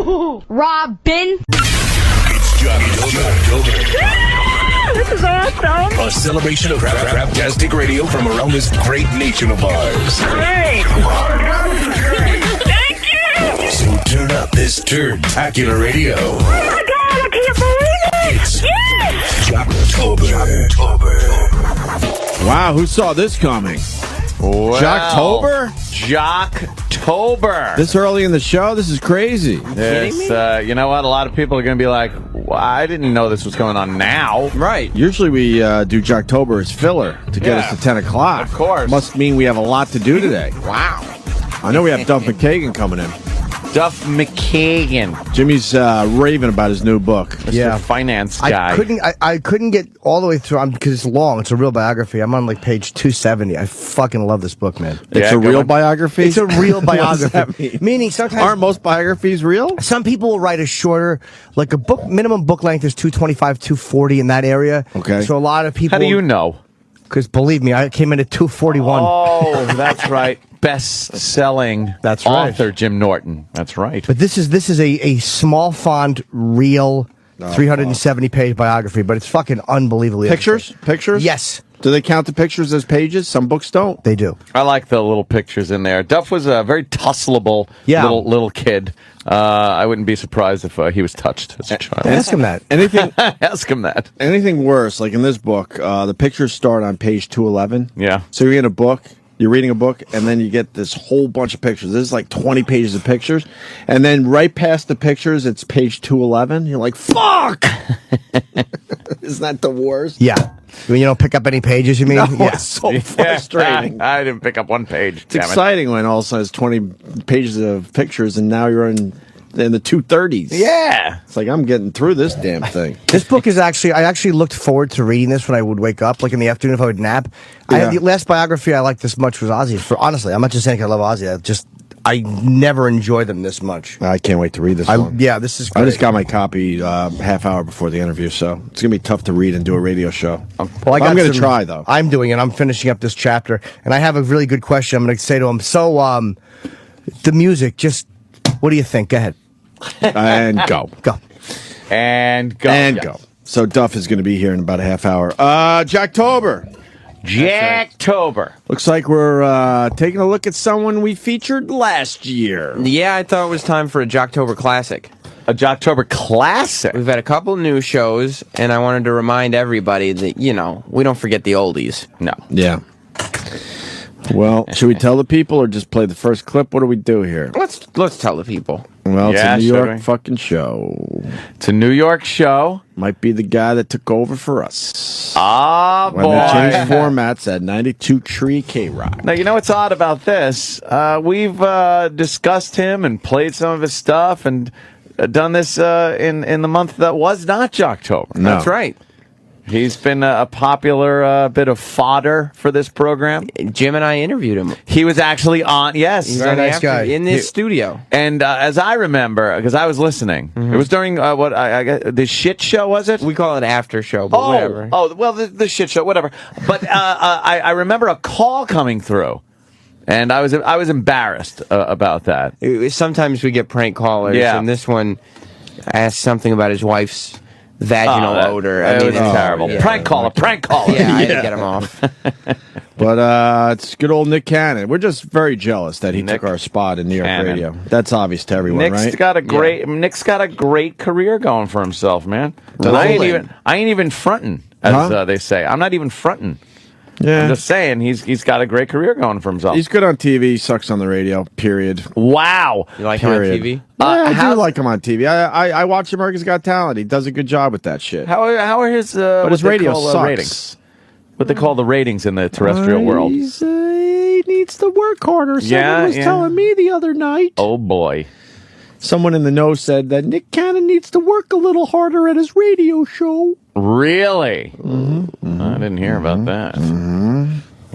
Robin. It's Jocktober. This is awesome. A celebration of rap-tastic radio from around this great nation of ours. Great. Thank you. So turn up this turd-tacular radio. Oh my God, I can't believe it. It's Yes. Jocktober. Wow, who saw this coming? Wow. Jocktober? Jocktober. This early in the show? This is crazy. You know what? A lot of people are going to be like, well, I didn't know this was going on now. Right. Usually we do Jocktober as filler to get us to 10 o'clock. Of course. Must mean we have a lot to do today. Wow. I know we have Duff McKagan coming in. Duff McKagan. Jimmy's raving about his new book. Mr. Finance guy. I couldn't get all the way through because it's long. It's a real biography. I'm on like page 270. I fucking love this book, man. It's a real biography? It's a real biography. What does that mean? Meaning sometimes Aren't most biographies real? some people will write a shorter, like a book. Minimum book length is 225, 240 in that area. Okay. So a lot of people. How do you know? Because believe me, I came in at 241. Oh, that's right. Best-selling That's right. author Jim Norton. That's right. But this is a small font, real, 370-page biography. But it's fucking unbelievably Pictures? Pictures? Yes, Do they count the pictures as pages? Some books don't. they do. I like the little pictures in there. Duff was a very tussleable little kid. I wouldn't be surprised if he was touched as a child. Ask him that. Anything Ask him that. anything worse, like in this book, the pictures start on page 211. Yeah. So you're in a book, you're reading a book, and then you get this whole bunch of pictures. This is like 20 pages of pictures. And then right past the pictures, it's page 211. You're like, fuck! Isn't that the worst? Yeah. When you don't pick up any pages, you mean? No, Yeah. it's so frustrating. I didn't pick up one page. It's exciting when all of a sudden it's 20 pages of pictures, and now you're in the 230s. Yeah. It's like, I'm getting through this damn thing. This book is actually, I actually looked forward to reading this when I would wake up, like in the afternoon if I would nap. Yeah. The last biography I liked this much was Ozzy. Honestly, I'm not just saying I love Ozzy. I never enjoy them this much. I can't wait to read this one. Yeah, this is great. I just got my copy half hour before the interview, so it's going to be tough to read and do a radio show. Well, I'm going to try, though. I'm doing it. I'm finishing up this chapter, and I have a really good question I'm going to say to him. So, the music, just, what do you think? Go ahead. And go. Go. And go. And go. So Duff is going to be here in about a half hour. Jocktober. Jocktober. Looks like we're taking a look at someone we featured last year. Yeah, I thought it was time for a Jocktober classic. A Jocktober classic. We've had a couple new shows, and I wanted to remind everybody that, we don't forget the oldies. No. Yeah. Well, should we tell the people or just play the first clip? What do we do here? Let's tell the people. Well, it's Yeah, a New should York we? fucking show. It's a New York show. Might be the guy that took over for us. Ah, When they changed boy. formats at 92 Tree K-Rock. Now, you know what's odd about this? We've discussed him and played some of his stuff and done this in the month that was not Jocktober. No. That's right. He's been a popular bit of fodder for this program. Jim and I interviewed him. He was actually on, yes. He's Very on the nice guy. in this studio. And as I remember, because I was listening, it was during the shit show, was it? We call it after show, but whatever. Oh, well, the shit show, whatever. But I remember a call coming through, and I was embarrassed about that. Sometimes we get prank callers, Yeah. and this one asked something about his wife's vaginal odor. It was terrible. yeah. Prank caller. Yeah, I had to get him off. But it's good old Nick Cannon. We're just very jealous that he Nick took our spot in New York Cannon. radio. That's obvious to everyone, Nick's right? got a great career going for himself, man. And I ain't even fronting, as they say. I'm not even fronting. Yeah. I'm just saying he's got a great career going for himself. He's good on TV, sucks on the radio, period. Wow. You like him on Period. TV? I do like him on TV. I watch America's Got Talent. He does a good job with that shit. How are his But his radio sucks. ratings? What they call the ratings in the terrestrial world. He needs to work harder. Someone was telling me the other night. Oh boy. Someone in the know said that Nick Cannon needs to work a little harder at his radio show. Really? I didn't hear about that.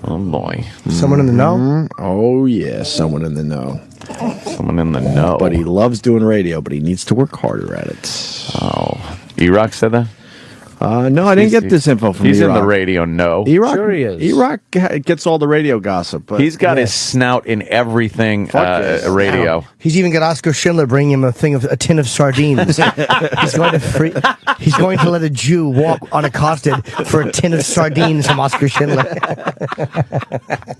Oh boy. Someone in the know? Oh, yeah, someone in the know. Someone in the know. But he loves doing radio, but he needs to work harder at it. Oh. E-Rock said that? No, I didn't get this info from He's E-Rock. in the radio, no. E-Rock, Sure he is. E-Rock gets all the radio gossip. But He's got his snout in everything yes. radio. He's even got Oscar Schindler bringing him a tin of sardines. He's going to let a Jew walk unaccosted for a tin of sardines from Oscar Schindler.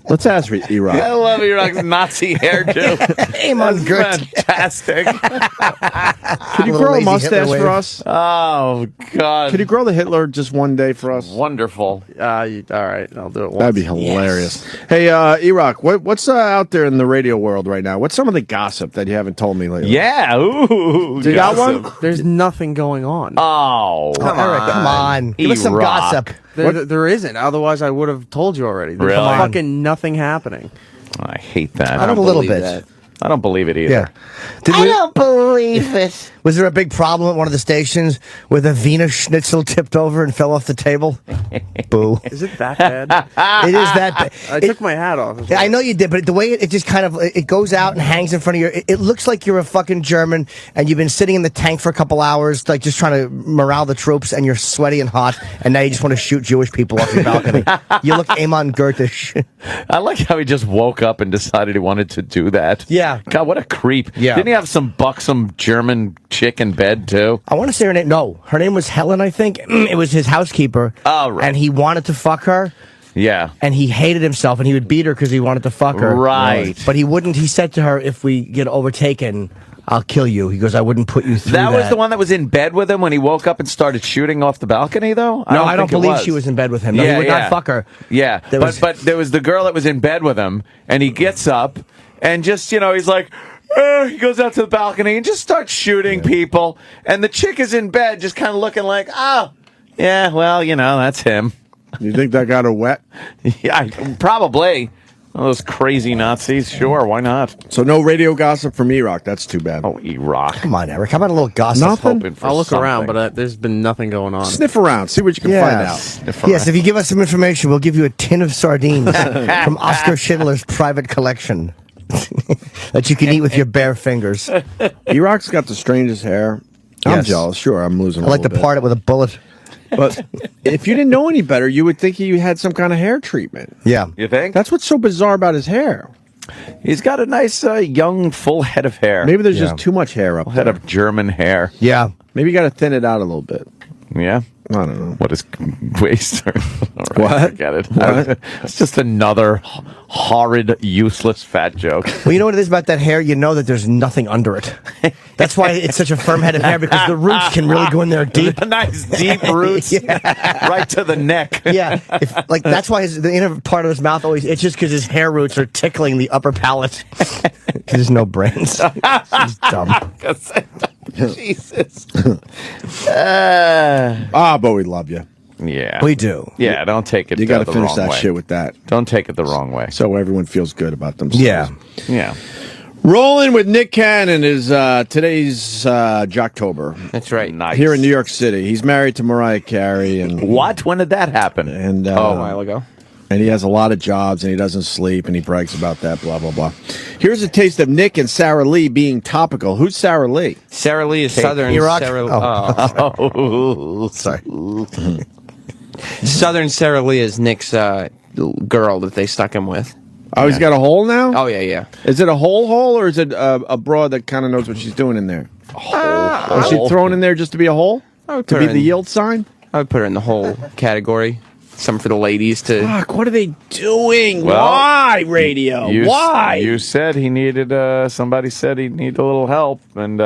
Let's ask E-Rock. I love E-Rock's Nazi hairdo. Aim on Gert. Fantastic. Could you Little grow a lazy mustache Hitler for wave. us? Oh, God. Could you grow the Hitler just one day for us? Wonderful. All right, I'll do it once. That'd be hilarious. Hey, E-Rock, what's out there in the radio world right now? What's some of the gossip that you haven't told me lately? Yeah. Ooh. You got gossip. one? There's nothing going on. Oh. Eric, come on. Give us some E-Rock. gossip. There isn't. Otherwise, I would have told you already. There's Really? fucking nothing happening. I hate that. I don't a little believe bit. that. I don't believe it either. Yeah. I don't believe it. Was there a big problem at one of the stations where the Wiener Schnitzel tipped over and fell off the table? Boo. Is it that bad? It is that bad. I took my hat off. as well. I know you did, but the way it just kind of it goes out and hangs in front of your, it looks like you're a fucking German and you've been sitting in the tank for a couple hours, like just trying to morale the troops, and you're sweaty and hot, and now you just want to shoot Jewish people off your balcony. You look Amon Goethisch. I like how he just woke up and decided he wanted to do that. Yeah. God, what a creep. Yeah. Didn't he have some buxom German chick in bed, too? I want to say her name. No, her name was Helen, I think. It was his housekeeper. Oh, right. And he wanted to fuck her. Yeah. And he hated himself, and he would beat her because he wanted to fuck her. Right. But he wouldn't. He said to her, "If we get overtaken, I'll kill you." He goes, "I wouldn't put you through that." That was the one that was in bed with him when he woke up and started shooting off the balcony, though? No, I don't think it believe she was in bed with him. No, he would not fuck her. Yeah, There was- but there was the girl that was in bed with him, and he gets up and just, he's like, he goes out to the balcony and just starts shooting people, and the chick is in bed just kind of looking like, oh, yeah, well, that's him. You think that got her wet? Yeah, probably. All those crazy Nazis, sure, why not? So no radio gossip from E-Rock. That's too bad. Oh, E-Rock. Come on, Eric. How about a little gossip? Nothing? Hoping for I'll look around, something. but there's been nothing going on. Sniff around. See what you can find out. Yes, if you give us some information, we'll give you a tin of sardines from Oscar Schindler's private collection that you can eat with your bare fingers. E-Rock's got the strangest hair. I'm Yes. jealous. Sure, I'm losing I like to bit. part it with a bullet. But if you didn't know any better, you would think he had some kind of hair treatment. Yeah. You think? That's what's so bizarre about his hair. He's got a nice, young, full head of hair. Maybe there's Yeah. just too much hair up Head there. of German hair. Yeah. Maybe you got to thin it out a little bit. Yeah. I don't know. What is waste? All right, What? Forget it. What? It's just another horrid, useless fat joke. Well, you know what it is about that hair? You know that there's nothing under it. That's why it's such a firm head of hair, because the roots can really go in there deep. Nice deep roots, right to the neck. Yeah, that's why the inner part of his mouth always itches, because his hair roots are tickling the upper palate. There's no brains. He's dumb. Jesus. But we love you. Yeah. We do. Yeah, don't take it You got to the finish wrong that way. shit with that, Don't take it the wrong way. so everyone feels good about themselves. Yeah. Yeah. Rolling with Nick Cannon is today's Jocktober That's right. Nice. here in New York City. He's married to Mariah Carey, and What? When did that happen? and A while ago. and he has a lot of jobs, and he doesn't sleep, and he brags about that. Blah blah blah. Here's a taste of Nick and Sarah Lee being topical. Who's Sarah Lee? Sarah Lee is Southern. E-Rock? Sarah, Oh, Sorry. Southern Sarah Lee is Nick's girl that they stuck him with. Oh, he's got a hole now. Oh yeah. Is it a hole, or is it a broad that kind of knows what she's doing in there? Or is she thrown in there just to be a hole? I would To put be her the in- yield sign? I would put her in the whole category. Some for the ladies to. Fuck, what are they doing? Well, Why, radio? Why? You said he needed, somebody said he needed a little help. And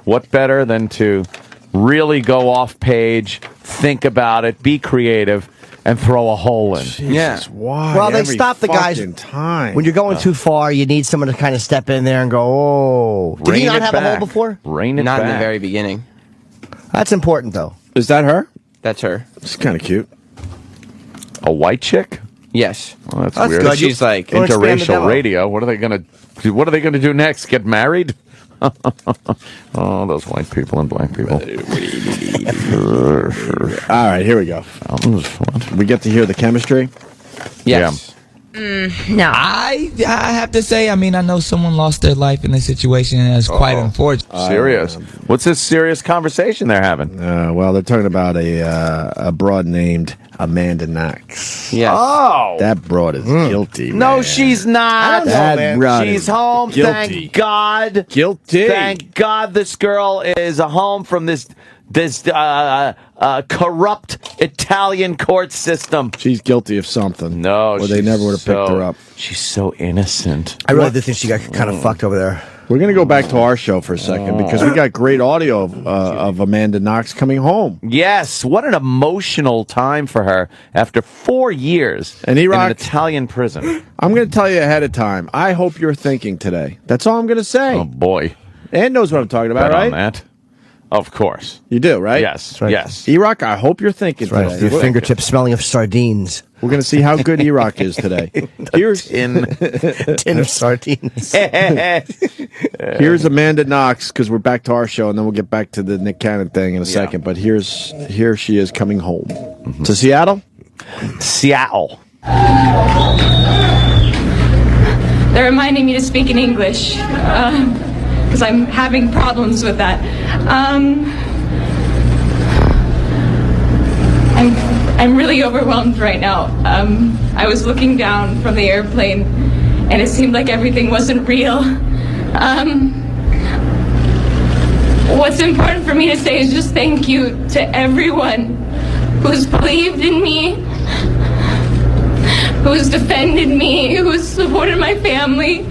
what better than to really go off page, think about it, be creative, and throw a hole in? Yeah. Why? Well, they every stop the guys fucking time. when you're going too far. You need someone to kind of step in there and go, "Oh, did he Rein not it have a back. hole before?" Rein it Not back. in the very beginning. That's important, though. Is that her? That's her. It's kind of cute. A white chick? Yes. Well, that's, That's weird. good. She's like. You wanna expand the Interracial demo? radio. What are they gonna do next? Get married? Oh, those white people and black people. All right, here we go. What? We get to hear the chemistry. Yes. No. I have to say, I mean, I know someone lost their life in this situation, and it's quite unfortunate. Serious. What's this serious conversation they're having? Well, they're talking about a broad named Amanda Knox. Yes. Oh. That broad is guilty. No, man. she's not. That broad She's is home. guilty. Thank God. Guilty. Thank God this girl is home from this corrupt Italian court system. She's guilty of something. No, or they never would have picked her up. She's so innocent. I really did think she got kind of fucked over there. We're going to go back to our show for a second because we got great audio of Amanda Knox coming home. Yes, what an emotional time for her after 4 years And in an Italian prison. I'm going to tell you ahead of time. I hope you're thinking today. That's all I'm going to say. Oh, boy. Ann knows what I'm talking about, Bet right? on that. Of course. You do, right? Yes, right. yes. E-Rock, I hope you're thinking today. Your fingertips smelling of sardines. We're going to see how good E-Rock is today. Here's In Tin of sardines. Here's Amanda Knox, because we're back to our show, and then we'll get back to the Nick Cannon thing in a second. But here she is coming home to Seattle. Seattle. They're reminding me to speak in English because I'm having problems with that. I'm really overwhelmed right now. I was looking down from the airplane, and it seemed like everything wasn't real. What's important for me to say is just thank you to everyone who's believed in me, who's defended me, who's supported my family.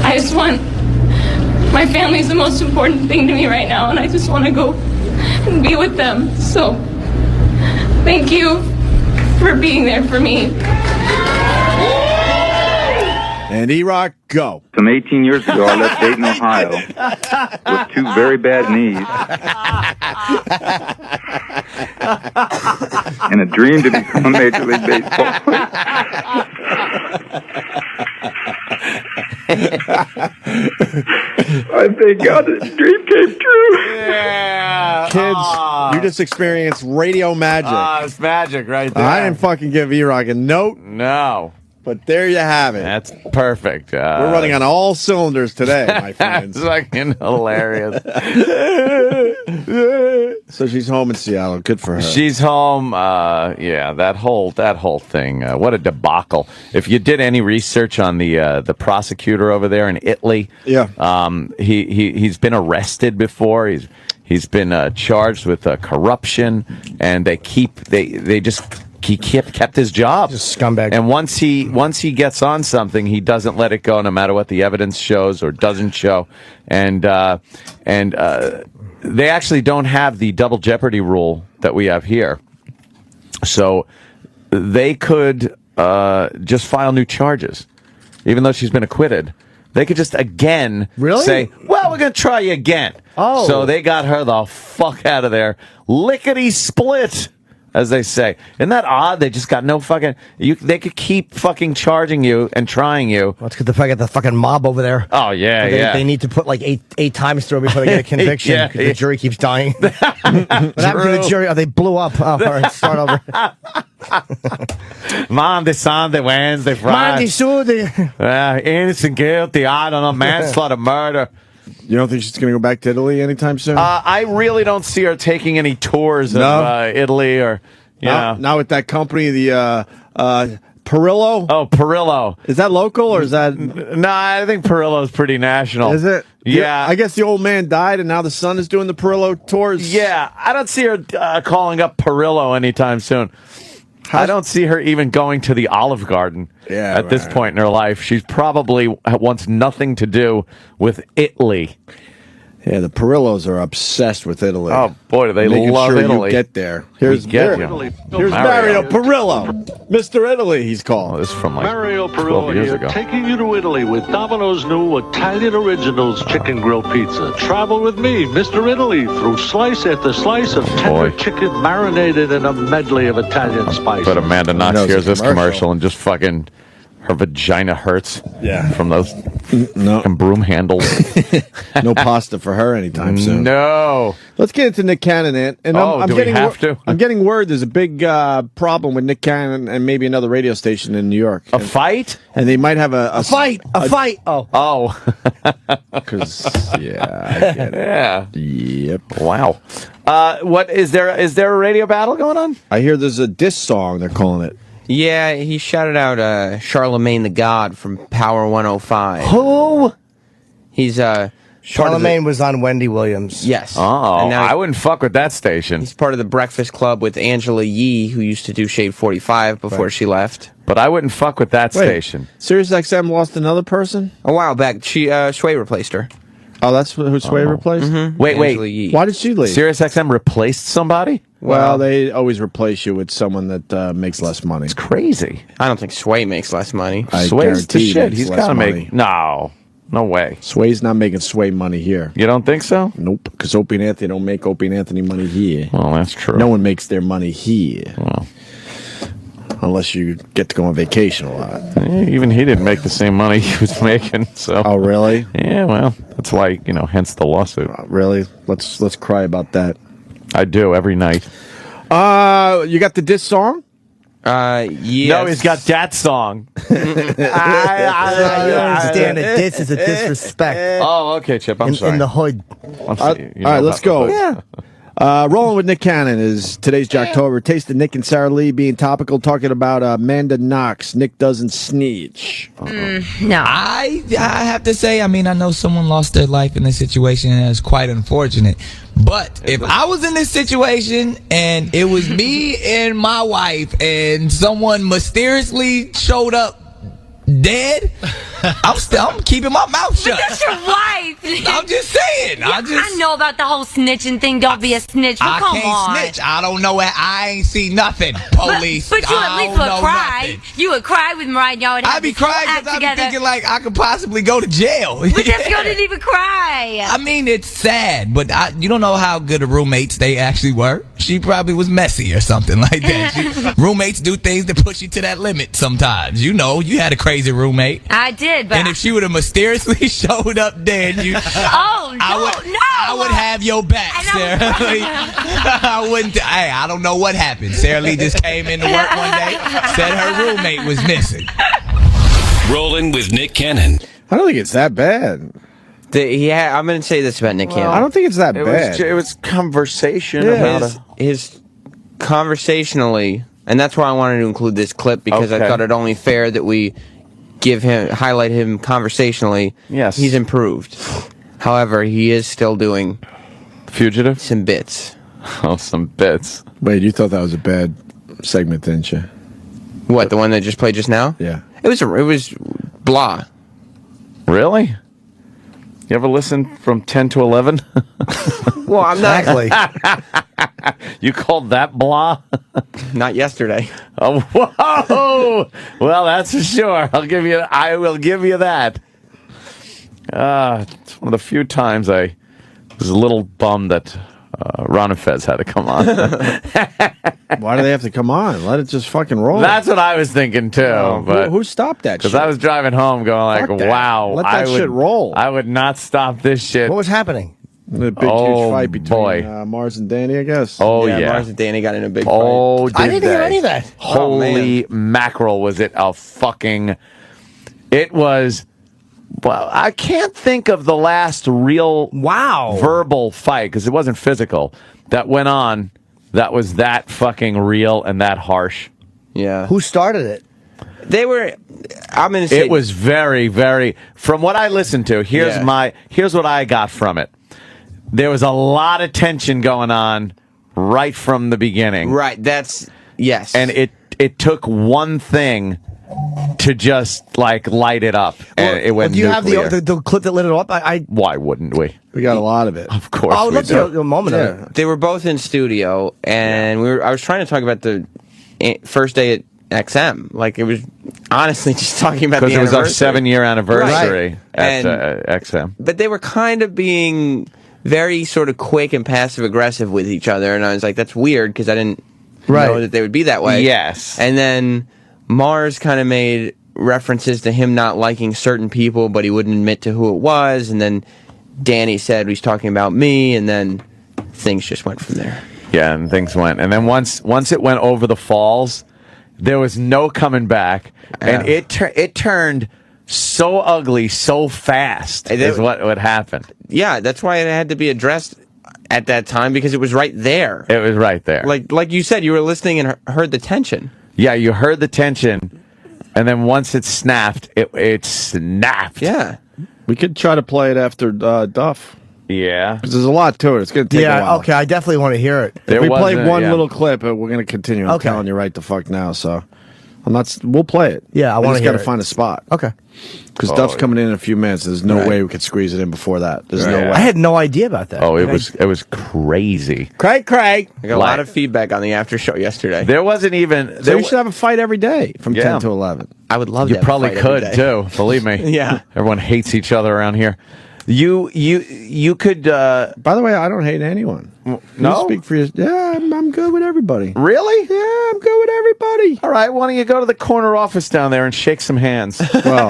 I just want, my family's the most important thing to me right now, and I just want to go and be with them. So, thank you for being there for me. And E-Rock, go. Some 18 years ago, I left Dayton, Ohio, with 2 very bad knees, and a dream to become a Major League Baseball player. I thank God the dream came true. Yeah. Kids, you just experienced radio magic. It's magic right there. I didn't fucking give E-Rock a note, No. but there you have it. That's perfect. We're running on all cylinders today, my friends. It's fucking hilarious. So she's home in Seattle. Good for her. She's home. Yeah, that whole thing. What a debacle. If you did any research on the prosecutor over there in Italy, Yeah. he's been arrested before. He's been charged with corruption, and he kept his job. Just scumbag. And once he gets on something, he doesn't let it go, no matter what the evidence shows or doesn't show. And they actually don't have the double jeopardy rule that we have here, so they could just file new charges, even though she's been acquitted. They could just again say, "Well, we're going to try you again." Oh, so they got her the fuck out of there, lickety split, as they say. Isn't that odd? They just got no fucking... They could keep fucking charging you and trying you. Let's get the fucking mob over there. Oh, yeah, They need to put like eight times through before they get a conviction. Yeah, 'cause the jury keeps dying. What happened to the jury? Oh, they blew up. Oh, all right, start over. Monday, Sunday, Wednesday, Monday, Friday. Sunday. Innocent, guilty, I don't know, manslaughter, murder. You don't think she's going to go back to Italy anytime soon? I really don't see her taking any tours of Italy or, Not with that company, the Perillo? Oh, Perillo. Is that local or is that... No, I think Perillo's pretty national. Is it? Yeah. I guess the old man died and now the son is doing the Perillo tours? Yeah, I don't see her calling up Perillo anytime soon. I don't see her even going to the Olive Garden at this point in her life. She's probably wants nothing to do with Italy. Yeah, the Perillos are obsessed with Italy. Oh, boy, do they love sure Italy. You get there. Here's Mario Perillo. Mr. Italy, he's called. Oh, this is from like Mario 12 Perillo years here, ago. taking you to Italy with Domino's new Italian Originals Chicken Grill Pizza. Travel with me, Mr. Italy, through slice after slice of tender chicken marinated in a medley of Italian spices. But Amanda Knox hears this commercial and just fucking... Her vagina hurts. Yeah. From those No, broom handles. no pasta for her anytime soon. No. Let's get into Nick Cannon, and I'm do we getting have to? I'm getting word there's a big problem with Nick Cannon and maybe another radio station in New York. A fight? And they might have a fight. Oh. Because I get it. Yeah. Yep. Wow. What is there a radio battle going on? I hear there's a diss song. They're calling it. Yeah, he shouted out Charlemagne the God from Power 105. Who? He's Charlemagne was on Wendy Williams. Yes. Oh, And now I wouldn't fuck with that station. he's part of the Breakfast Club with Angela Yee, who used to do Shade 45 before she left. But I wouldn't fuck with that Wait. station. Sirius XM lost another person? A while back, Sway replaced her. Oh, that's who Sway replaced? Wait, Angela Yee. Why did she leave? Sirius XM replaced somebody? Well, they always replace you with someone that makes less money. It's crazy. I don't think Sway makes less money. I Sway's the guarantee shit. makes He's less got to money. make... No way. Sway's not making Sway money here. You don't think so? Nope, because Opie and Anthony don't make Opie and Anthony money here. Well, that's true. No one makes their money here. Well, Unless you get to go on vacation a lot. even he didn't make the same money he was making. So. Oh, really? Yeah, well, that's why, hence the lawsuit. Really? Let's cry about that. I do every night. You got the diss song? Yes. No, he's got that song. You don't understand that this is a disrespect Oh, okay, Chip. I'm sorry. in the hood. I'm sorry. All right, let's go. Yeah. Rolling with Nick Cannon is today's Jocktober. Taste of Nick and Sarah Lee being topical, talking about Amanda Knox. Nick doesn't snitch. No. I have to say, I know someone lost their life in this situation, and it's quite unfortunate. But if I was in this situation and it was me and my wife and someone mysteriously showed up dead, I'm keeping my mouth shut. That's your wife. I'm just saying. I know about the whole snitching thing. Don't be a snitch. But I come can't on. snitch. I don't know. I ain't see nothing. Police. But you at least would cry. Nothing. You would cry with Mariah and y'all would have I'd be this whole crying act because I'd be together. thinking like I could possibly go to jail. But Jessica didn't even cry. It's sad, but you don't know how good of roommates they actually were. She probably was messy or something like that. Roommates do things that push you to that limit sometimes. You had a crazy roommate. I did, but And if she would have mysteriously showed up dead, I would have your back, Sarah Lee. I wouldn't. Hey, I don't know what happened. Sarah Lee just came into work one day, said her roommate was missing. Rolling with Nick Cannon. I don't think it's that bad. I'm going to say this about Nick Cannon. I don't think it's that bad. It was conversation Yeah. about his conversationally, and that's why I wanted to include this clip because I Okay. thought it only fair that we highlight him conversationally. Yes. He's improved. However, he is still doing Fugitive. some bits. Oh, some bits. Wait, you thought that was a bad segment, didn't you? What, the one that just played just now? Yeah. It was blah. Really? You ever listen from 10 to 11? Well, I'm not Exactly. You called that blah? not yesterday. Oh, whoa! Well, that's for sure. I will give you that. It's one of the few times I was a little bummed that Ron and Fez had to come on. Why do they have to come on? Let it just fucking roll. That's what I was thinking too. But who stopped that shit? because I was driving home, going like, Fuck that. "Wow, Let that shit roll." I would not stop this shit." What was happening? The big Oh, huge fight between boy. Mars and Danny, I guess. Oh yeah, yeah. Mars and Danny got in a big fight. Oh, did I didn't hear they? any of that. Holy mackerel! Was it a fucking? It was. Well, I can't think of the last real verbal fight because it wasn't physical that went on. That was that fucking real and that harsh. Yeah. Who started it? They were. I'm gonna say It was very, very. From what I listened to, here's what I got from it. There was a lot of tension going on right from the beginning. right. That's yes. And it took one thing to just like light it up, and it went Do you nuclear. have the clip that lit it up? Why wouldn't we? We got a lot of it. Of course, Oh, we let's do. hear a moment of it. They were both in studio, and I was trying to talk about the first day at XM. Like, it was honestly just talking about the Because it was our anniversary. 7-year anniversary Right. at And- XM. But they were kind of being very sort of quick and passive aggressive with each other, and I was like, that's weird because I didn't know that they would be that way. Yes. And then Mars kind of made references to him not liking certain people, but he wouldn't admit to who it was. And then Danny said he's talking about me, and then things just went from there. Yeah, and things went. And then once it went over the falls, there was no coming back. And it turned so ugly so fast is what happened. Yeah, that's why it had to be addressed at that time, because it was right there. It was right there. Like you said, you were listening and heard the tension. Yeah, you heard the tension, and then once it snapped, it snapped. Yeah. We could try to play it after Duff. Yeah. Because there's a lot to it. It's going to take a while. Okay, I definitely want to hear it. If we play one little clip, we're going to continue. I'm telling you right the fuck now, so we'll play it. Yeah, I want to hear it. Just got to find a spot. Okay. Because Duff's coming in a few minutes. There's no way we could squeeze it in before that. There's no way. I had no idea about that. Oh, it was crazy. Craig. I got a lot of feedback on the after show yesterday. There wasn't even. So you should have a fight every day from 10 to 11. I would love. You to have a probably fight every could day. too. Believe me. Yeah. Everyone hates each other around here. You could. By the way, I don't hate anyone. No? You speak for you. Yeah, I'm good with everybody. Really? Yeah, I'm good with everybody. All right. Why don't you go to the corner office down there and shake some hands? Well,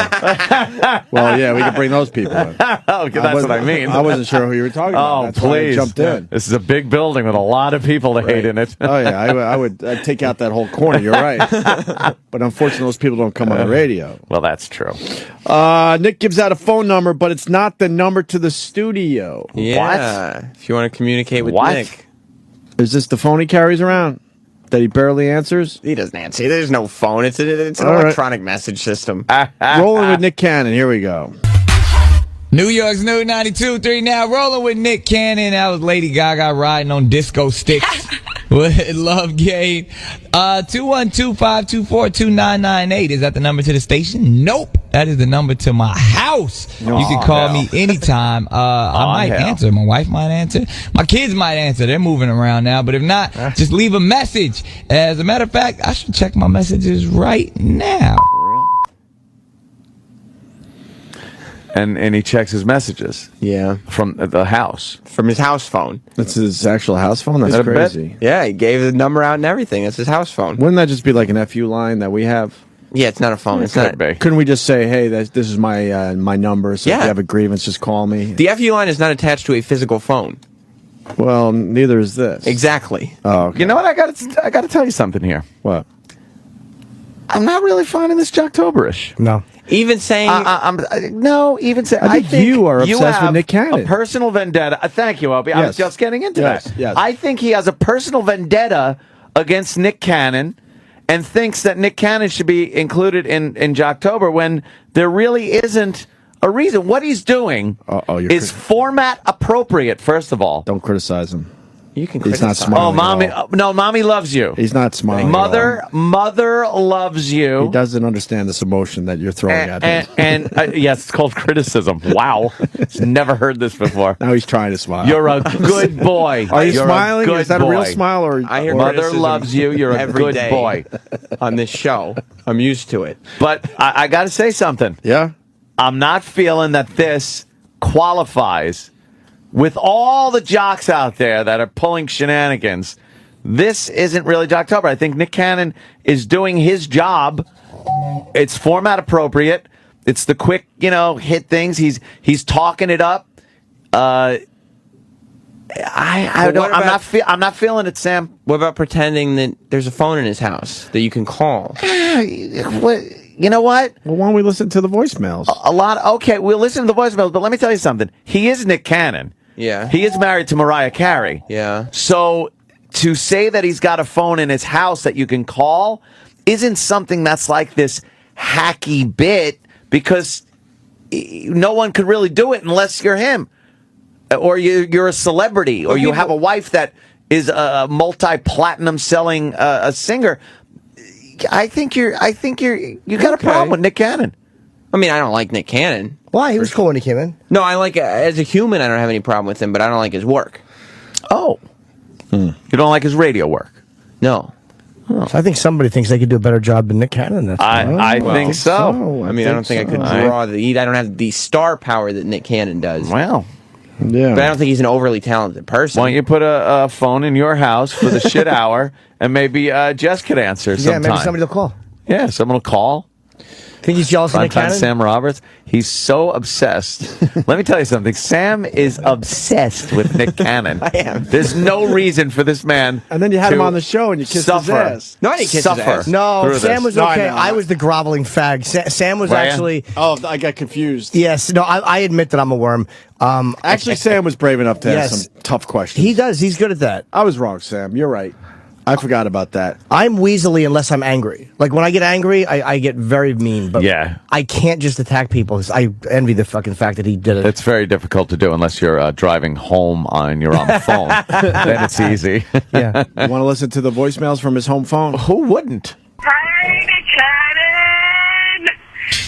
yeah, we can bring those people in. Oh, that's what I mean. I wasn't sure who you were talking about. Oh, That's why I please! jumped in. This is a big building with a lot of people to hate in it. Oh yeah, I'd take out that whole corner. You're right, but unfortunately, those people don't come on the radio. Well, that's true. Nick gives out a phone number, but it's not the number to the studio. Yeah. What? If you want to communicate with Nick. Is this the phone he carries around that he barely answers? He doesn't answer. There's no phone. It's an electronic message system. Rolling with Nick Cannon. Here we go. New York's new 92.3 now. Rolling with Nick Cannon. That was Lady Gaga riding on disco sticks with Love Game. 212-524-2998. Is that the number to the station? Nope. That is the number to my house. You can call me anytime. I might answer. My wife might answer. My kids might answer. They're moving around now. But if not, just leave a message. As a matter of fact, I should check my messages right now. And he checks his messages. Yeah. From the house. From his house phone. That's his actual house phone? That's crazy. Yeah, he gave the number out and everything. That's his house phone. Wouldn't that just be like an FU line that we have? Yeah, it's not a phone. It's not. Couldn't we just say, hey, this is my number, so if you have a grievance, just call me? The FU line is not attached to a physical phone. Well, neither is this. Exactly. Oh, okay. You know what? I got to tell you something here. What? I'm not really finding this Jocktoberish. No. Even saying even saying I think you are obsessed with Nick Cannon. A personal vendetta. Thank you, Opie. I was just getting into that. Yes. I think he has a personal vendetta against Nick Cannon and thinks that Nick Cannon should be included in Jocktober when there really isn't a reason. What he's doing is format appropriate, first of all. Don't criticize him. You can He's not criticize. smiling. Oh, mommy! at all. No, mommy loves you. He's not smiling. Mother loves you. He doesn't understand this emotion that you're throwing at him. And yes, it's called criticism. Wow, never heard this before. Now he's trying to smile. You're a good boy. Are you You're smiling? Is that a real boy. smile? Or I hear Mother criticism loves you. You're a every good day boy. on this show. I'm used to it. But I got to say something. Yeah? I'm not feeling that this qualifies. With all the jocks out there that are pulling shenanigans, this isn't really Jocktober. I think Nick Cannon is doing his job. It's format appropriate. It's the quick, hit things. He's talking it up. I'm not feeling it, Sam. What about pretending that there's a phone in his house that you can call? You know what? Well, why don't we listen to the voicemails? Okay, we'll listen to the voicemails, but let me tell you something. He is Nick Cannon. Yeah. He is married to Mariah Carey. Yeah. So to say that he's got a phone in his house that you can call isn't something that's like this hacky bit, because no one could really do it unless you're him. Or you're a celebrity, or you have a wife that is a multi-platinum selling a singer. I think you got a problem with Nick Cannon. I mean, I don't like Nick Cannon. Why? He was cool when he came in. No, I like as a human. I don't have any problem with him, but I don't like his work. Oh, you don't like his radio work? No. So I think somebody thinks they could do a better job than Nick Cannon. I think so. I mean, I don't think I could draw I don't have the star power that Nick Cannon does. Well. Yeah. But I don't think he's an overly talented person. Why don't you put a phone in your house for the shit hour, and maybe Jess could answer sometime. Yeah, maybe somebody will call. Yeah, someone will call. Think he's jealous of Nick Funtime Cannon? Sam Roberts. He's so obsessed. Let me tell you something. Sam is obsessed with Nick Cannon. I am. There's no reason for this man. And then you had to him on the show and you kissed suffer. his ass. No, I didn't kiss Suffer his ass. No, through Sam this. was No, I okay. know. I was the groveling fag. Sam was Were ya? actually... Oh, I got confused. Yes, no, I admit that I'm a worm. Actually, Sam was brave enough to ask Yes. some tough questions. He does. He's good at that. I was wrong, Sam. You're right. I forgot about that. I'm weaselly unless I'm angry. Like, when I get angry, I get very mean. But Yeah. I can't just attack people. I envy the fucking fact that he did it. It's very difficult to do unless you're driving home and you're on the phone. Then it's easy. Yeah. You want to listen to the voicemails from his home phone? Who wouldn't? Hi, Nick Cannon.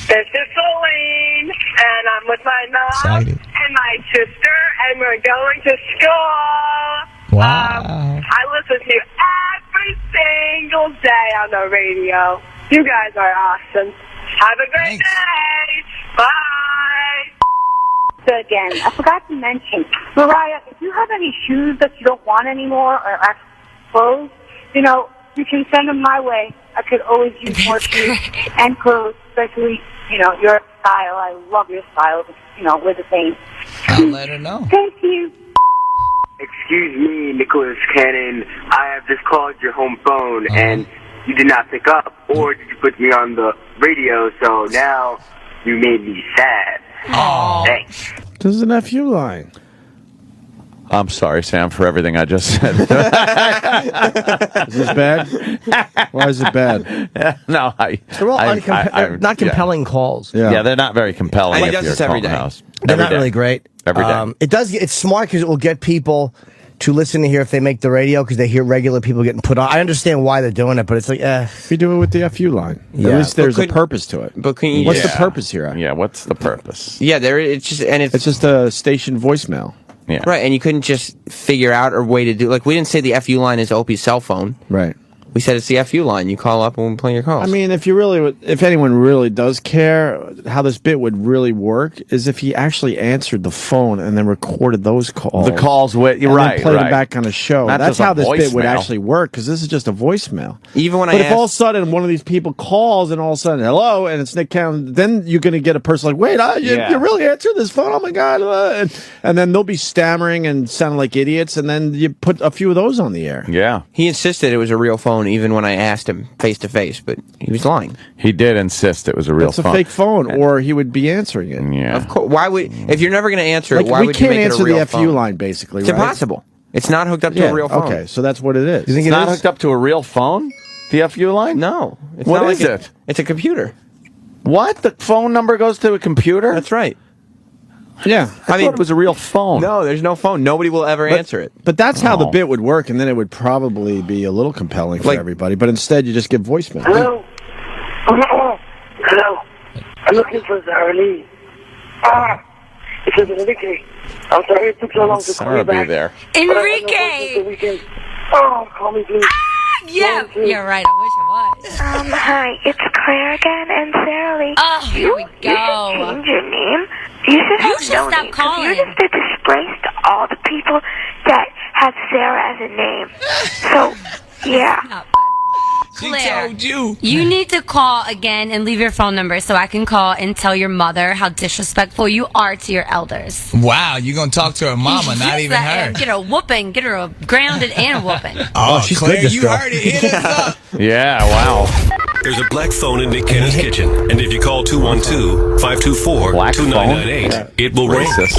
This is Celine, and I'm with my mom Excited. and my sister, and we're going to school. Wow. I listen to you every single day on the radio. You guys are awesome. Have a great Thanks. day. Bye. So again, I forgot to mention, Mariah, if you have any shoes that you don't want anymore or actual clothes, you know, you can send them my way. I could always use more shoes and clothes, especially, you know, your style. I love your style. You know, we're the same. I'll let her know. Thank you. Excuse me, Nicholas Cannon. I have just called your home phone, and you did not pick up, or did you put me on the radio, so now you made me sad. Oh. Thanks. This is a nephew line. I'm sorry, Sam, for everything I just said. Is this bad? Why is it bad? No, They're all they're not compelling calls. Yeah, they're not very compelling. He if does you're this every calling the day. house. They're Every not day. really great. Every day. It's smart because it will get people to listen to hear if they make the radio because they hear regular people getting put on. I understand why they're doing it, but it's like, We do it with the FU line. Yeah. At least there's But a purpose to it. But can you What's the just- purpose here? Yeah, what's the purpose? Yeah, it's just a station voicemail. Yeah. right, and you couldn't just figure out a way to do. Like, we didn't say the FU line is Opie's cell phone. Right. We said it's the FU line. You call up and we play your calls. I mean, if anyone really does care, how this bit would really work is if he actually answered the phone and then recorded those calls. The calls with you're and right, then played right. them back on a show. Not That's just a how this bit would voicemail. actually work because this is just a voicemail. Even when but I if all of a asked, sudden one of these people calls and all of a sudden hello and it's Nick Cannon, then you're going to get a person like, wait, Yeah. you really answered this phone? Oh my god! And then they'll be stammering and sounding like idiots, and then you put a few of those on the air. Yeah. he insisted it was a real phone, even when I asked him face to face, but he was lying. He did insist it was a real It's a phone. fake phone, or he would be answering it. Yeah. Of course. Why would if you're never going to answer Like, it? Why we would can't you make answer it a real the FU phone? line, basically. It's right? impossible. It's not hooked up to Yeah, a real phone. okay, so that's what it is. You think It's it not is? hooked up to a real phone? The FU line? No. It's What not is like it? It's a computer. What? The phone number goes to a computer? That's right. Yeah. I mean, it was a real phone. No, there's no phone. Nobody will ever answer it. But that's how the Oh. bit would work, and then it would probably be a little compelling for Like- everybody. But instead, you just give voicemail. Hello? Hello? I'm looking for Sarah Lee. It's Enrique. I'm sorry it took so long to call Sarah you be back. there. But I was working Enrique! the weekend. Oh, call me please. Yeah, you're right. I wish it was. Hi, it's Claire again and Sarah Lee. Oh, here we You should go. change your name. You should have should no stop name, 'cause calling. you're just a disgrace to all the people that have Sarah as a name. So, yeah. Not funny. She Claire, told you. You need to call again and leave your phone number so I can call and tell your mother how disrespectful you are to your elders. Wow, you gonna talk to her mama, not Yes, even I her. am. Get her a whooping. Get her a grounded and a whooping. Oh, she's Claire, good, this you girl. heard it. Hit us up. Yeah, wow. There's a black phone in Nick Cannon's kitchen, and if you call 212-524-2998, it will ring. Racist.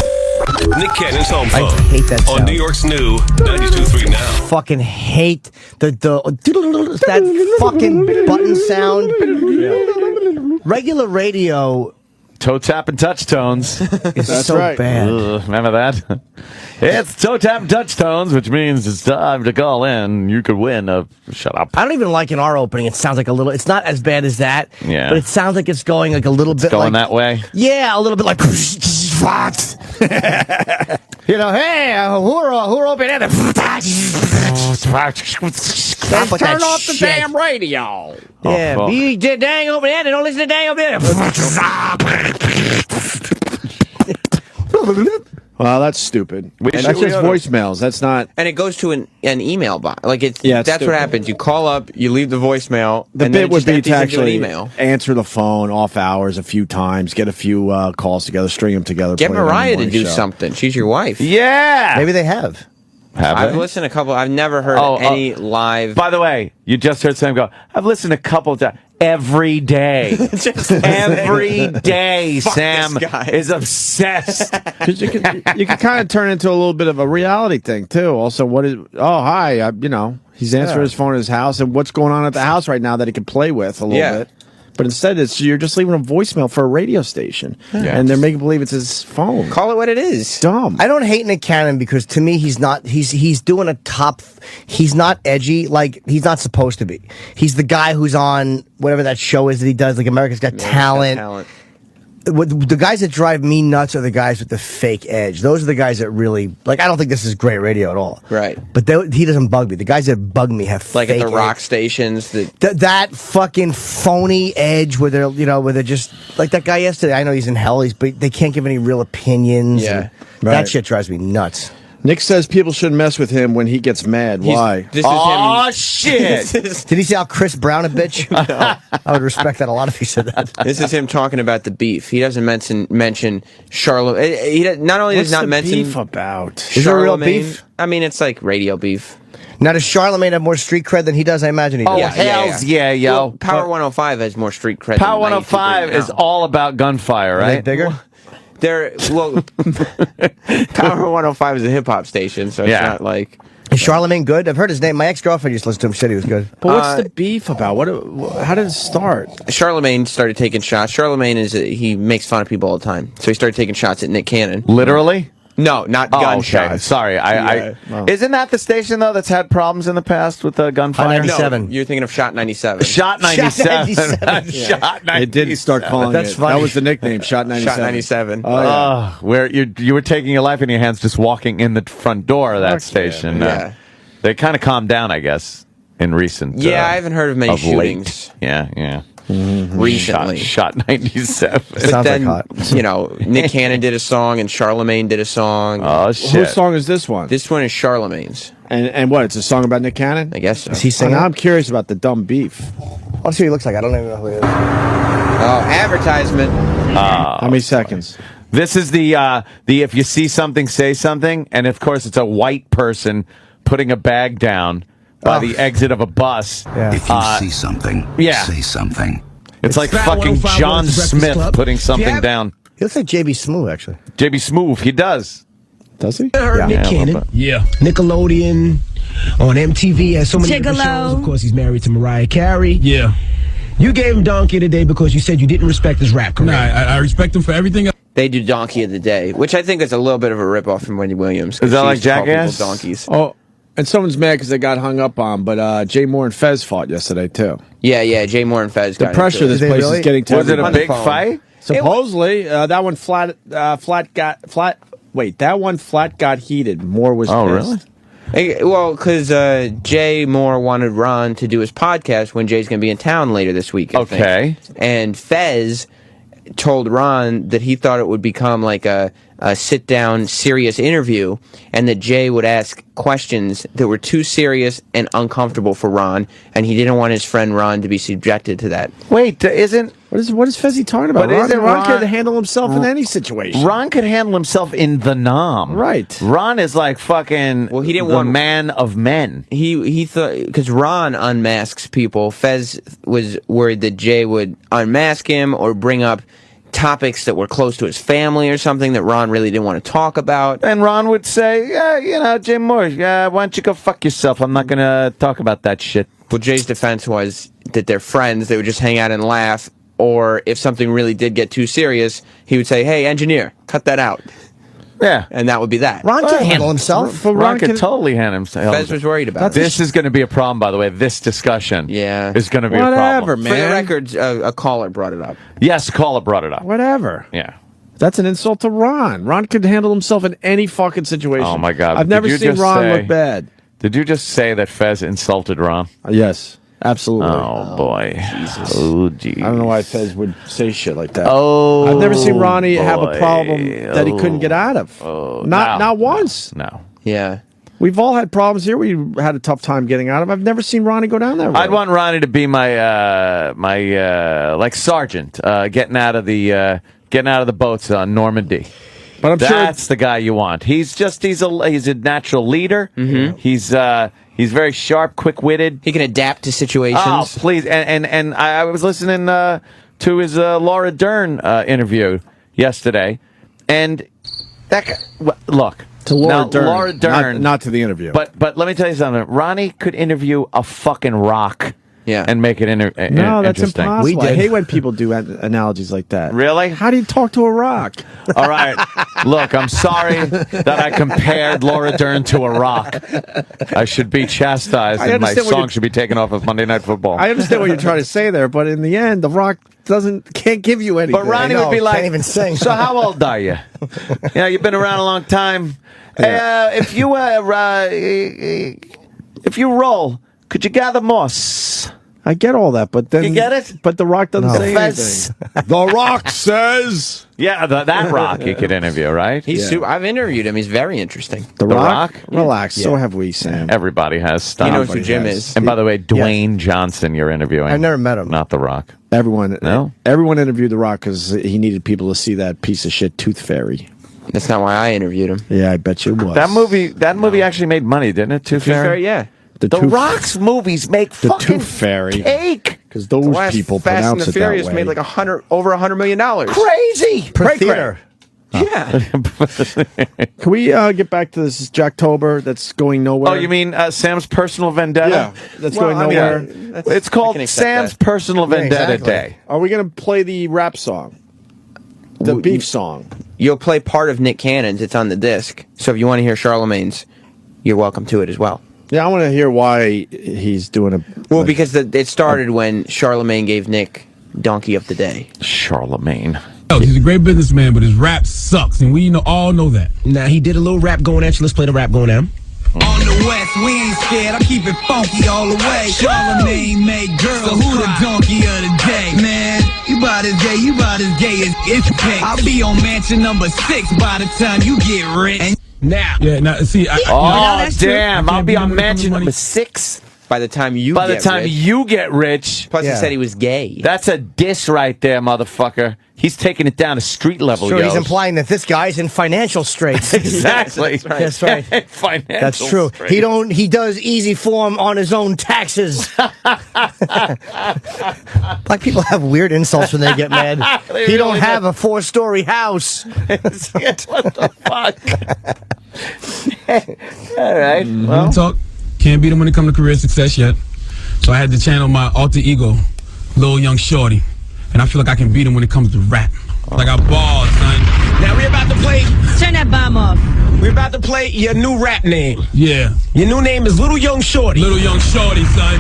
Nick Cannon's home I phone hate that on sound. New York's new 92.3 Now. Fucking hate that fucking button sound. Regular radio Toe tap and touch tones. is That's so right. bad. Remember that? It's toe tap and touch tones, which means it's time to call in. You could win a shut up. I don't even like in our opening. It sounds like a little. It's not as bad as that. Yeah. But it sounds like it's going like a little bit Going like that way. Yeah, a little bit like. You know, hey, who are Opie and Anthony? Stop with Turn that off the shit. damn radio. Yeah, Oh, fuck. be dang Opie and Anthony. Don't listen to dang Opie and Anthony. Well, that's stupid. That's just voicemails. That's not. And it goes to an email box. Like it's Yeah, it's that's stupid. what happens. You call up, you leave the voicemail. The and then bit it would just be empties to into an actually email. answer the phone off hours a few times, get a few calls together, string them together. Get play it on the Mariah to morning do show. something. She's your wife. Yeah. Maybe they have. I've listened to a couple. I've never heard any live. By the way, you just heard Sam go, I've listened a couple times. Every day. Every day, Fuck Sam this guy. is obsessed. 'Cause you can kind of turn into a little bit of a reality thing too. Also, what is? Oh, hi. He's answering his phone at his house, and what's going on at the house right now that he can play with a little bit. But instead, you're just leaving a voicemail for a radio station, and they're making believe it's his phone. Call it what it is. Dumb. I don't hate Nick Cannon because to me he's not. He's doing a top. He's not edgy like he's not supposed to be. He's the guy who's on whatever that show is that he does, like America's Got Talent. The guys that drive me nuts are the guys with the fake edge. Those are the guys that really like. I don't think this is great radio at all. Right. But he doesn't bug me. The guys that bug me have Like fake at the rock edge. stations. That fucking phony edge where they're just like that guy yesterday. I know he's in hell. But they can't give any real opinions. Yeah. and that shit drives me nuts. Nick says people shouldn't mess with him when he gets mad. Why? Shit! Did he say how Chris Brown a bitch? No. I would respect that a lot if he said that. This is him talking about the beef. He doesn't mention Charlotte. He not only does What's not the mention beef about? Is there real Charlemagne- beef? I mean, it's like radio beef. Now, does Charlemagne have more street cred than he does? I imagine he does. Oh, hells yeah, yo. Well, Power 105 has more street cred. Power than 105 is all about gunfire, Are they right? bigger? Power 105 is a hip hop station, so it's not like. Is Charlemagne good? I've heard his name. My ex-girlfriend used to listen to him. Said he was good. But what's the beef about? How did it start? Charlemagne started taking shots. Charlemagne he makes fun of people all the time, so he started taking shots at Nick Cannon. Literally? No, not gunshots. Sorry, isn't that the station though that's had problems in the past with gunfire? No, you're thinking of Shot 97. Shot 97. Shot 97. Shot 97. They did start calling That's it. funny. That was the nickname, Shot 97. Shot 97. Oh, yeah. Where you were taking your life in your hands just walking in the front door of that station. Yeah. They kind of calmed down, I guess, in recent. Yeah, I haven't heard of many late. shootings. Yeah. Recently. Shot 97. But then, Nick Cannon did a song and Charlemagne did a song. Oh, shit. Whose song is this one? This one is Charlemagne's. And what? It's a song about Nick Cannon? I guess so. Is he singing? I'm curious about the dumb beef. I'll see what he looks like. I don't even know who he is. Oh, advertisement. How many seconds? This is the if you see something, say something. And, of course, it's a white person putting a bag down by the exit of a bus. Yeah. If you see something, say something. It's like fucking John Smith putting something down. He looks like JB Smoove, actually. JB Smoove, he does. Does he? I heard Nick Cannon. Yeah. Nickelodeon, on MTV, has so many different shows. Of course, he's married to Mariah Carey. Yeah. You gave him Donkey of the Day because you said you didn't respect his rap career. Nah, I respect him for everything. They do Donkey of the Day, which I think is a little bit of a ripoff from Wendy Williams. Is that like She used to call people Jackass? Donkeys. Oh, and someone's mad because they got hung up on, but Jay Mohr and Fez fought yesterday, too. Yeah, Jay Mohr and Fez The got pressure into this it. place is getting to Was it a everybody. big fight? Supposedly, that one flat got heated. Mohr was Oh, pissed. really? Hey, well, because Jay Mohr wanted Ron to do his podcast when Jay's going to be in town later this week. I think. Okay. And Fez told Ron that he thought it would become like a sit-down, serious interview, and that Jay would ask questions that were too serious and uncomfortable for Ron, and he didn't want his friend Ron to be subjected to that. Wait, what is Fezzi talking about? But isn't Ron could Ron- handle himself in any situation. Ron could handle himself in the nom. Right. Ron is like fucking Well, he didn't the want- man of men. He thought, because Ron unmasks people, Fez was worried that Jay would unmask him or bring up topics that were close to his family or something that Ron really didn't want to talk about. And Ron would say, yeah, Jay Mohr, why don't you go fuck yourself? I'm not going to talk about that shit. Well, Jay's defense was that they're friends, they would just hang out and laugh, or if something really did get too serious, he would say, hey, engineer, cut that out. Yeah. And that would be that. Ron can handle himself. Ron could totally handle himself. Fez was worried about it. This is going to be a problem, by the way. This discussion is going to be a Whatever, problem. man. For the record, a caller brought it up. Yes, caller brought it up. Whatever. Yeah. That's an insult to Ron. Ron could handle himself in any fucking situation. Oh, my God. I've never Did you seen just Ron say- look bad. Did you just say that Fez insulted Ron? Yes. Absolutely. Oh, boy. Jesus. Oh, geez. I don't know why Fez would say shit like that. Oh, I've never seen Ronnie have a boy. problem that he couldn't get out of. Not once. No. Yeah. We've all had problems here. We had a tough time getting out of. I've never seen Ronnie go down that road. I'd want Ronnie to be my like sergeant, getting out of the boats on Normandy. But I'm that's the guy you want. He's a natural leader. Mm-hmm. He's very sharp, quick-witted. He can adapt to situations. Oh, please! And I was listening to his Laura Dern interview yesterday, and that guy, look. To Laura Dern. Laura Dern. Not to the interview. But let me tell you something. Ronnie could interview a fucking rock. Yeah. And make it No, that's interesting. impossible. I hate when people do analogies like that. Really? How do you talk to a rock? All right. Look, I'm sorry that I compared Laura Dern to a rock. I should be chastised, and my song should be taken off of Monday Night Football. I understand what you're trying to say there, but in the end, the rock can't give you anything. But Ronnie would be like, can't even sing. So how old are you? You've been around a long time. Yeah. If you roll, could you gather moss? I get all that, but then You get it? But the Rock doesn't say Fez. anything. The Rock says. Yeah, that Rock you could interview, right? I've interviewed him. He's very interesting. The Rock? Yeah. Relax. Yeah. So have we, Sam. Everybody has stuff. He knows who Jim is. And by the way, Dwayne Johnson, you're interviewing. I've never met him. Not The Rock. Everyone No? interviewed The Rock because he needed people to see that piece of shit Tooth Fairy. That's not why I interviewed him. Yeah, I bet you it was. That movie actually made money, didn't it? Tooth Fairy? Yeah. The Rock's movies make The fucking Tooth Fairy. cake. Because those last people Fast pronounce and the it Furious that way. made like over $100 million. Crazy. Per theater. Yeah. Can we get back to this Jocktober that's going nowhere? Oh, you mean Sam's personal vendetta? Yeah, that's going nowhere. It's called Sam's Personal Vendetta exactly. Day. Are we going to play the rap song? The beef song? You'll play part of Nick Cannon's. It's on the disc. So if you want to hear Charlemagne's, you're welcome to it as well. Yeah, I want to hear why he's doing a... Well, because it started when Charlemagne gave Nick Donkey of the Day. Charlemagne. Oh, he's a great businessman, but his rap sucks, and we all know that. Now, he did a little rap going at you. Let's play the rap going at him. On the west, we ain't scared. I keep it funky all the way. Charlemagne made girls. So who the donkey of the day, man? You about as gay as it's gay. I'll be on mansion number 6 by the time you get rich. And Now. Yeah, now, see, Damn. I'll be on mansion number 6. By the time you By the get time rich. you get rich. Plus, he said he was gay. That's a diss right there, motherfucker. He's taking it down to street level, So yo. he's implying that this guy's in financial straits. Exactly. That's right. Financial That's true. straits. He does easy form on his own taxes. Black people have weird insults when they get mad. They He don't really have a 4-story house. What the fuck? All right. Real talk, can't beat him when it comes to career success yet. So I had to channel my alter ego, Lil Young Shorty. And I feel like I can beat him when it comes to rap. Like I ball, son. Now, we're about to play... Turn that bomb off. We're about to play your new rap name. Yeah. Your new name is Little Young Shorty. Little Young Shorty, son.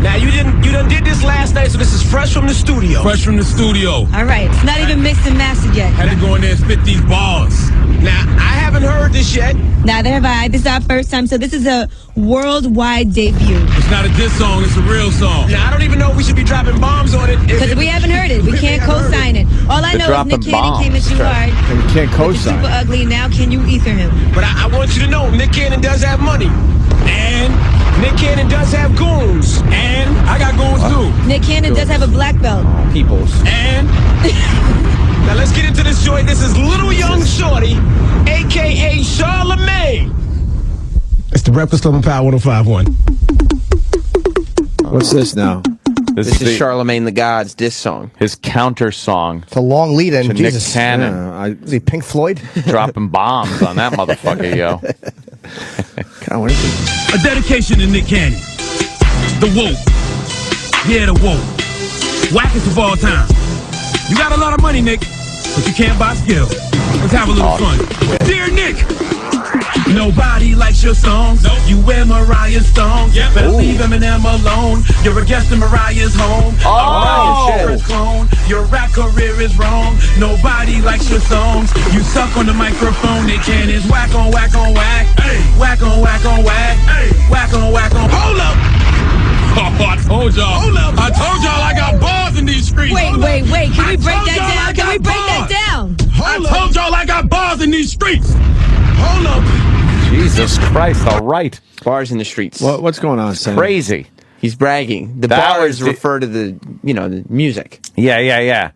Now, you done did this last night, so this is fresh from the studio. Fresh from the studio. All right. It's not even mixed and mastered yet. Had to go in there and spit these bars. Now, I haven't heard this yet. Neither have I. This is our first time, so this is a worldwide debut. It's not a diss song, it's a real song. Now, I don't even know if we should be dropping bombs on it. Because we haven't heard it. We can't co-sign it. All I They're know is Nick dropping Cannon came at bombs, you Trey. hard. And we can't Super co-sign. ugly. Now can you ether him? But I want you to know, Nick Cannon does have money. And Nick Cannon does have goons. And I got goons too. Nick Cannon does have a black belt. Peoples. And Now, let's get into this joint. This is Little Young Shorty, a.k.a. Charlemagne. It's the Breakfast Club on Power 105.1. What's this now? This is Charlemagne the God's diss song. His counter song. It's a long lead-in. To Jesus. Nick Cannon. Is he Pink Floyd? Dropping bombs on that motherfucker, yo. God, what is it? a dedication to Nick Cannon. The woke. Yeah, the woke. Wackest of all time. You got a lot of money, Nick, but you can't buy skill. Let's have a little fun. Dear Nick, nobody likes your songs. Nope. You wear Mariah's songs. Yep. Better leave Eminem alone. You're a guest in Mariah's home. Mariah's clone. Your rap career is wrong. Nobody likes your songs. You suck on the microphone. Nick Cannon's whack on whack on whack. Hey. Whack on whack on whack. Hey. Whack on whack on. Hold up. Oh, I told y'all. I told y'all I got bars in these streets. Wait. Can we break that down? I told y'all I got bars in these streets. Hold up. Jesus Christ! All right, bars in the streets. What's going on, Sam? Crazy. He's bragging. The That bars was refer to the music. Yeah.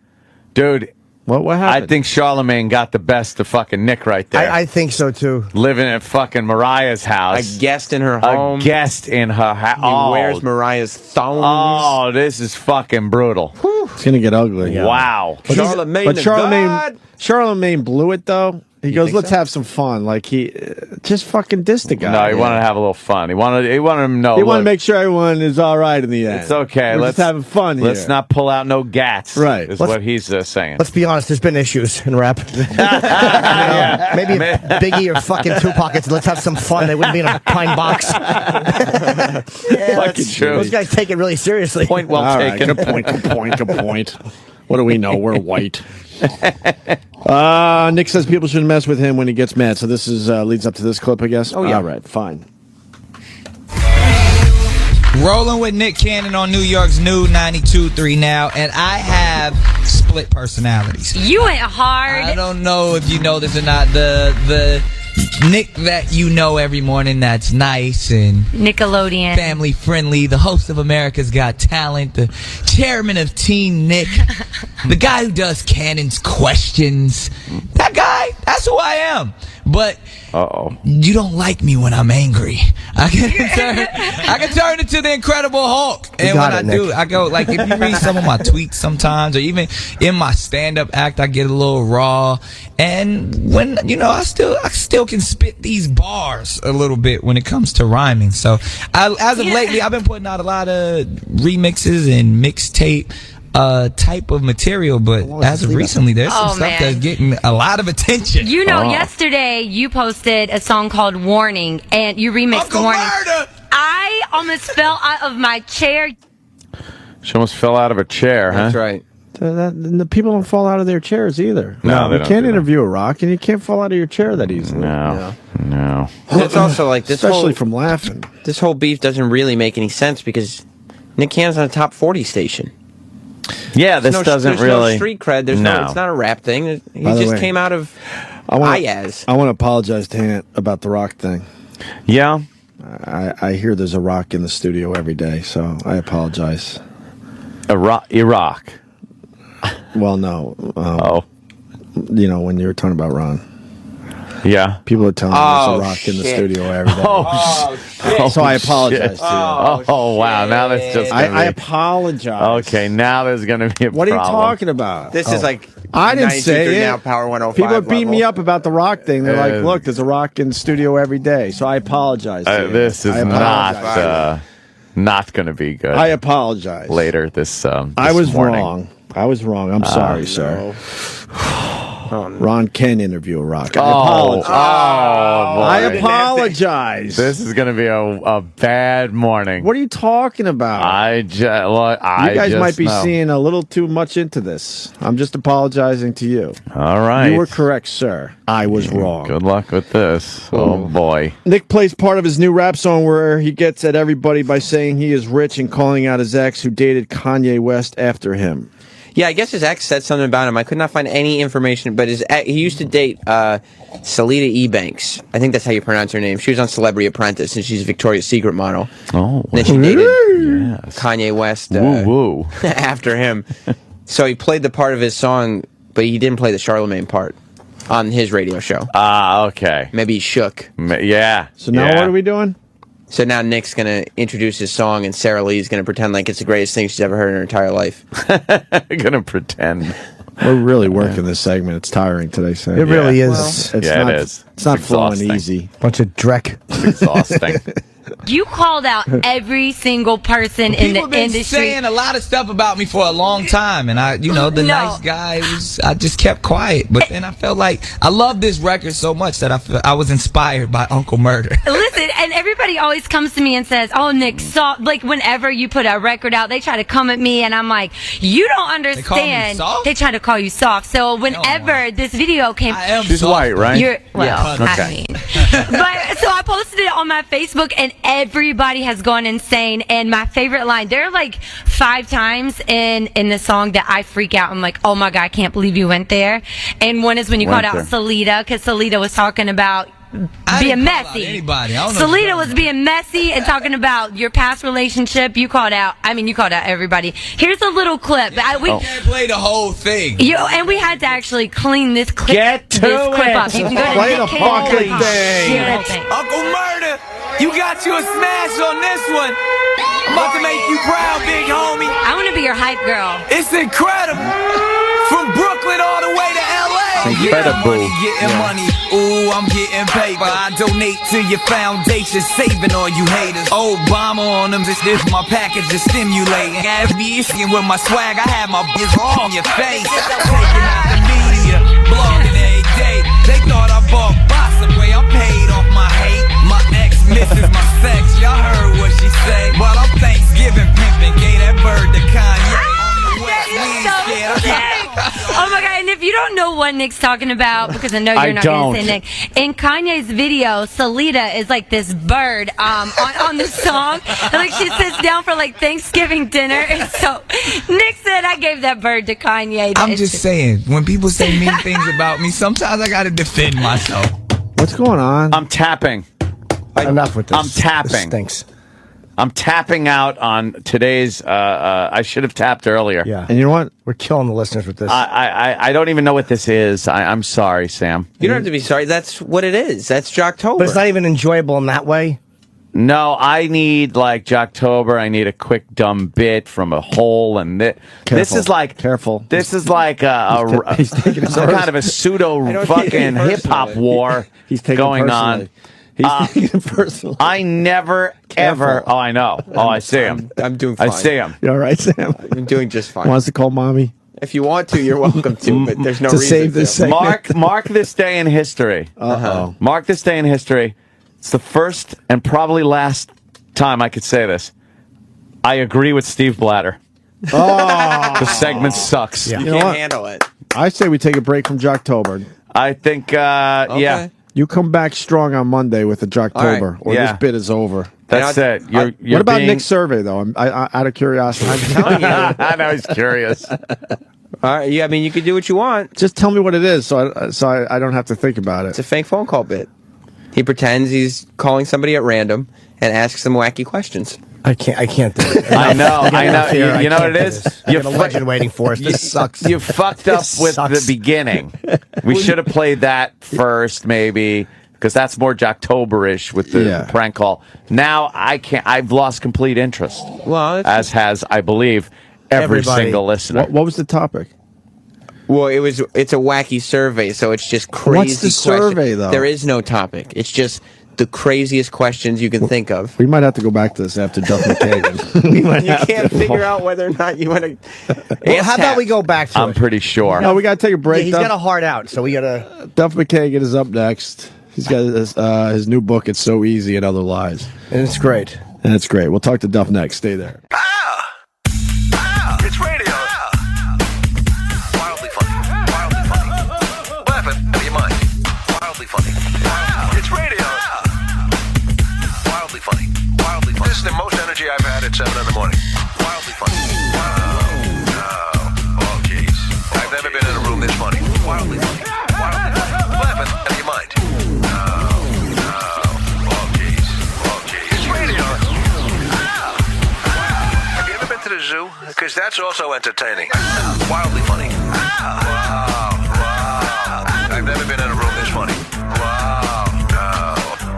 Dude, what happened? I think Charlemagne got the best of fucking Nick right there. I think so too. Living at fucking Mariah's house. A guest in her home. A guest in her house. He wears Mariah's thongs. Oh, this is fucking brutal. It's gonna get ugly. Yeah. Wow. Charlemagne blew it though. He goes, "Let's have some fun." Like he just fucking dissed the guy. No, he wanted to have a little fun. He wanted him to know. He wanted to make sure everyone is all right in the end. It's okay. We're just having fun here. Let's not pull out no gats. Right. Is what he's saying. Let's be honest. There's been issues in rap. Maybe Biggie or fucking Tupac. Let's have some fun. They wouldn't be in a pine box. Fucking true. Those guys take it really seriously. Point well All taken. Right, good point. What do we know? We're white. Nick says people shouldn't mess with him when he gets mad. So this is leads up to this clip, I guess. Oh yeah. All right, fine. Rolling with Nick Cannon on New York's new 92.3 now, and I have split personalities. You went hard. I don't know if you know this or not. The Nick that you know every morning that's nice and Nickelodeon, family friendly, the host of America's Got Talent, the chairman of Team Nick, the guy who does Cannon's questions. That guy, that's who I am. But you don't like me when I'm angry. I can turn into the Incredible Hulk. And when I do, I go, like, if you read some of my tweets sometimes, or even in my stand-up act, I get a little raw. And when, I still can spit these bars a little bit when it comes to rhyming. So as of lately, I've been putting out a lot of remixes and mixtape type of material, but as of recently, there's some stuff that's getting a lot of attention. Yesterday you posted a song called Warning, and you remixed Warning. I almost fell out of my chair. She almost fell out of a chair, huh? That's right. The people don't fall out of their chairs either. No, you can't interview a rock, and you can't fall out of your chair that easily. No. It's also like this, especially from laughing. This whole beef doesn't really make any sense because Nick Cannon's on a top 40 station. Yeah, this doesn't there's really. No street cred. There's no. It's not a rap thing. He just came out of IAS. I want to apologize to Ant about the rock thing. Yeah. I hear there's a rock in the studio every day, so I apologize. Iraq. Well, no. When you were talking about Ron. Yeah. People are telling me there's a rock in the studio every day. So I apologize to you. Oh, wow. Now that's just I apologize. Okay, now there's going to be a What problem. are you talking about? This is like I didn't say it. Now Power 105 People are beating me level. up about the rock thing. They're like, look, there's a rock in the studio every day. So I apologize to you. This is not going to be good. I apologize. Later this I was morning. wrong. I'm sorry, sir. Ron can interview a rock. I apologize. I apologize. This is going to be a bad morning. What are you talking about? You guys might be seeing a little too much into this. I'm just apologizing to you. All right. You were correct, sir. I was wrong. Good luck with this. Oh, boy. Nick plays part of his new rap song where he gets at everybody by saying he is rich and calling out his ex who dated Kanye West after him. Yeah, I guess his ex said something about him. I could not find any information, but he used to date Salida Ebanks. I think that's how you pronounce her name. She was on Celebrity Apprentice, and she's a Victoria's Secret model. Oh, and then she dated Kanye West after him. So he played the part of his song, but he didn't play the Charlemagne part on his radio show. Okay. Maybe he shook. Yeah. So now what are we doing? So now Nick's going to introduce his song, and Sarah Lee's going to pretend like it's the greatest thing she's ever heard in her entire life. Going to pretend. We're really working this segment. It's tiring today, Sam. It really is. It is. It's not flowing easy. Bunch of dreck. It's exhausting. You called out every single person in the People been industry. saying a lot of stuff about me for a long time, and nice guy I just kept quiet. But then I felt like I love this record so much that I was inspired by Uncle Murder. Listen, and everybody always comes to me and says, "Oh, Nick, soft." Like whenever you put a record out, they try to come at me, and I'm like, "You don't understand." They try to call you soft. So whenever this video came, She's white, right? I mean, but so I posted it on my Facebook, and everybody has gone insane. And my favorite line, there are like 5 times in the song that I freak out. I'm like, "Oh my God, I can't believe you went there." And one is when you called out Salida, because Salida was talking about being messy. Salida was being messy and talking about your past relationship. You called out everybody. Here's a little clip. We can't play the whole thing. And we had to actually clean this clip. Get to this clip up. You can go to play the fucking thing. Uncle Murder, you got you a smash on this one. I'm about to make you proud, big homie. I want to be your hype girl. It's incredible. From Brooklyn all the way to LA. Getting money. Ooh, I'm getting paper. I donate to your foundation, saving all you haters. Obama on them, this my package is stimulating. Gas me issuing with my swag, I have my biz on your face. Taking out the media, blogging every day. They thought I bought boss away, I'm paid off my hate. My ex misses my sex, y'all heard what she said. While I'm Thanksgiving pimping, gave that bird to Kanye. Oh my God, and if you don't know what Nick's talking about, because I know you're not going to say Nick, in Kanye's video, Salida is like this bird on the song, and like she sits down for like Thanksgiving dinner, and so Nick said I gave that bird to Kanye. I'm just saying, when people say mean things about me, sometimes I gotta defend myself. What's going on? I'm tapping. Enough with this. I'm tapping. This stinks. I'm tapping out on today's. I should have tapped earlier. Yeah. And you know what? We're killing the listeners with this. I don't even know what this is. I'm sorry, Sam. You don't have to be sorry. That's what it is. That's Jocktober. But it's not even enjoyable in that way. No, I need like Jocktober. I need a quick dumb bit from a hole, and this is like careful. This is like he's taking it some kind of a pseudo fucking hip hop war going on. He's taking it personally. I never ever. Oh, I know. Oh, I see him. I'm doing fine. I see him. You all right, Sam? I'm doing just fine. Wants to call mommy? If you want to, you're welcome to, but there's no to reason save this segment. Mark this day in history. Mark this day in history. It's the first and probably last time I could say this. I agree with Steve Blatter. Oh, the segment sucks. Yeah. You can't handle it. I say we take a break from Jocktober. I think, yeah. You come back strong on Monday with the Jocktober, Right. or this bit is over. That's it. You're what about being... Nick's survey, though? Out of curiosity. I'm telling you. I know he's curious. All right. Yeah, I mean, you can do what you want. Just tell me what it is, so I don't have to think about it. It's a fake phone call bit. He pretends he's calling somebody at random and asks them wacky questions. I can't do it. I know. You know what it is? You have a legend waiting for us. This sucks. You fucked up with the beginning. We should have played that first, maybe, because that's more Jocktober-ish with the prank call. Now I can't. I've lost complete interest. Well, as has, I believe, every single listener. What was the topic? Well, it's a wacky survey, so it's just crazy. What's the survey, though? There is no topic. It's just the craziest questions you can think of. We might have to go back to this after Duff McKagan. You can't figure out whether or not you want to. Well, how about we go back to I'm pretty sure. No, we got to take a break. Yeah, he's got a heart out, so we got to. Duff McKagan is up next. He's got his new book, It's So Easy and Other Lies. And it's great. And it's great. We'll talk to Duff next. Stay there. It's radio. Wildly funny. Wildly funny. Laughing out of your mind. Wildly funny. It's radio. Wildly funny. Wildly funny. This is the most energy I've had at 7 in the morning. Wildly funny. Oh, jeez. I've never been in a room this funny. Wildly funny. Wildly funny. Laughing out of your mind. Oh, jeez. Oh, jeez. It's radio. Have you ever been to the zoo? Because that's also entertaining. Wildly funny. Wow. I've never been in a room this funny. Wow.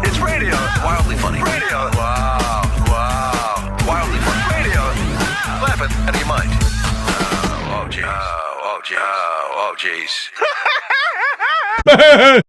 It's radio. Wildly funny. Radio. Wow. Wildly funny. Radio. Laughing out of your mind. Oh, jeez. Oh, jeez. Oh, jeez.